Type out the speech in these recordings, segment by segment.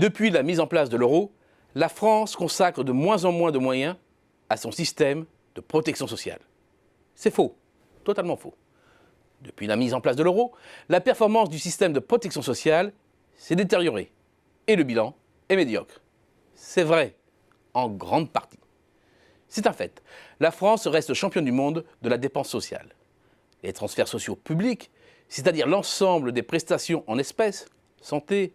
Depuis la mise en place de l'euro, la France consacre de moins en moins de moyens à son système de protection sociale. C'est faux, totalement faux. Depuis la mise en place de l'euro, la performance du système de protection sociale s'est détériorée et le bilan est médiocre. C'est vrai, en grande partie. C'est un fait, la France reste championne du monde de la dépense sociale. Les transferts sociaux publics, c'est-à-dire l'ensemble des prestations en espèces, santé,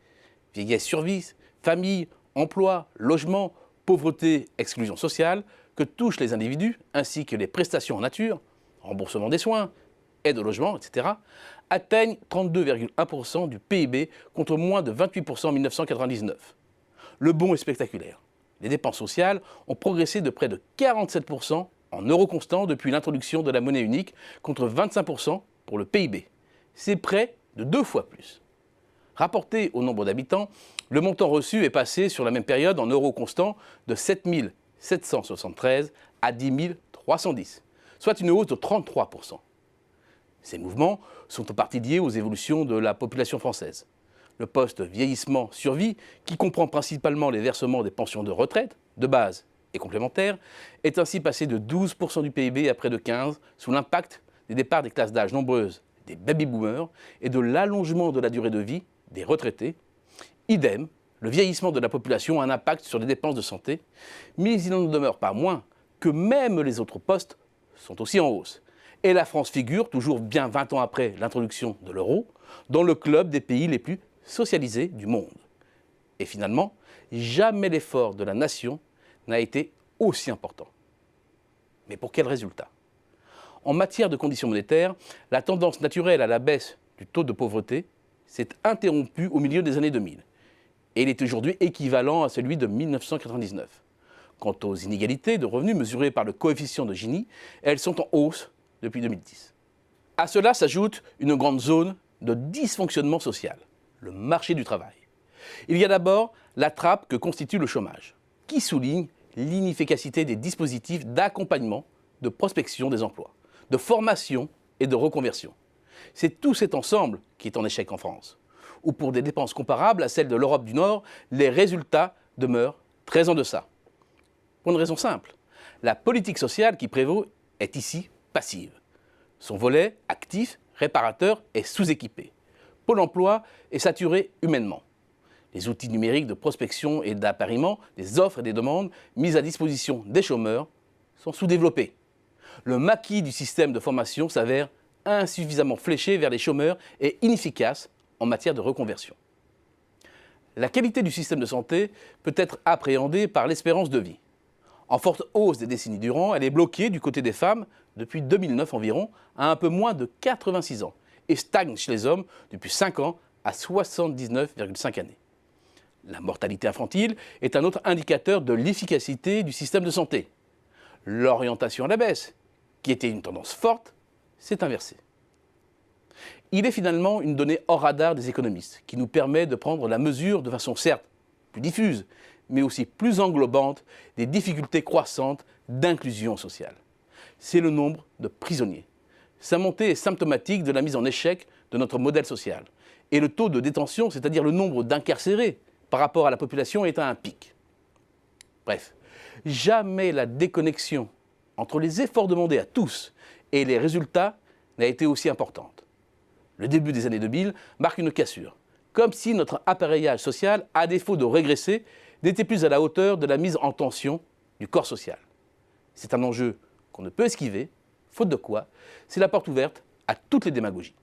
vieillesse-survie, famille, emploi, logement, pauvreté, exclusion sociale, que touchent les individus, ainsi que les prestations en nature, remboursement des soins, aide au logement, etc., atteignent 32,1% du PIB contre moins de 28% en 1999. Le bond est spectaculaire. Les dépenses sociales ont progressé de près de 47% en euros constants depuis l'introduction de la monnaie unique contre 25% pour le PIB. C'est près de 2 fois plus. Rapporté au nombre d'habitants, le montant reçu est passé sur la même période en euros constants de 7 773 à 10 310, soit une hausse de 33%. Ces mouvements sont en partie liés aux évolutions de la population française. Le poste vieillissement-survie, qui comprend principalement les versements des pensions de retraite, de base et complémentaires, est ainsi passé de 12% du PIB à près de 15% sous l'impact des départs des classes d'âge nombreuses des baby-boomers et de l'allongement de la durée de vie des retraités. Idem, le vieillissement de la population a un impact sur les dépenses de santé, mais il n'en demeure pas moins que même les autres postes sont aussi en hausse. Et la France figure, toujours bien 20 ans après l'introduction de l'euro, dans le club des pays les plus socialisés du monde. Et finalement, jamais l'effort de la nation n'a été aussi important. Mais pour quel résultat? En matière de conditions monétaires, la tendance naturelle à la baisse du taux de pauvreté s'est interrompue au milieu des années 2000. Et il est aujourd'hui équivalent à celui de 1999. Quant aux inégalités de revenus mesurées par le coefficient de Gini, elles sont en hausse depuis 2010. À cela s'ajoute une grande zone de dysfonctionnement social, le marché du travail. Il y a d'abord la trappe que constitue le chômage, qui souligne l'inefficacité des dispositifs d'accompagnement, de prospection des emplois, de formation et de reconversion. C'est tout cet ensemble qui est en échec en France, où pour des dépenses comparables à celles de l'Europe du Nord, les résultats demeurent très en deçà. Pour une raison simple, la politique sociale qui prévaut est ici passive. Son volet actif, réparateur, est sous-équipé. Pôle emploi est saturé humainement. Les outils numériques de prospection et d'appariement, des offres et des demandes mises à disposition des chômeurs sont sous-développés. Le maquis du système de formation s'avère insuffisamment fléché vers les chômeurs et inefficace en matière de reconversion. La qualité du système de santé peut être appréhendée par l'espérance de vie. En forte hausse des décennies durant, elle est bloquée du côté des femmes depuis 2009 environ à un peu moins de 86 ans et stagne chez les hommes depuis 5 ans à 79,5 années. La mortalité infantile est un autre indicateur de l'efficacité du système de santé. L'orientation à la baisse, qui était une tendance forte, s'est inversée. Il est finalement une donnée hors radar des économistes qui nous permet de prendre la mesure de façon certes plus diffuse, mais aussi plus englobante des difficultés croissantes d'inclusion sociale. C'est le nombre de prisonniers. Sa montée est symptomatique de la mise en échec de notre modèle social. Et le taux de détention, c'est-à-dire le nombre d'incarcérés par rapport à la population, est à un pic. Bref, jamais la déconnexion entre les efforts demandés à tous et les résultats n'a été aussi importante. Le début des années 2000 marque une cassure, comme si notre appareillage social, à défaut de régresser, n'était plus à la hauteur de la mise en tension du corps social. C'est un enjeu qu'on ne peut esquiver, faute de quoi c'est la porte ouverte à toutes les démagogies.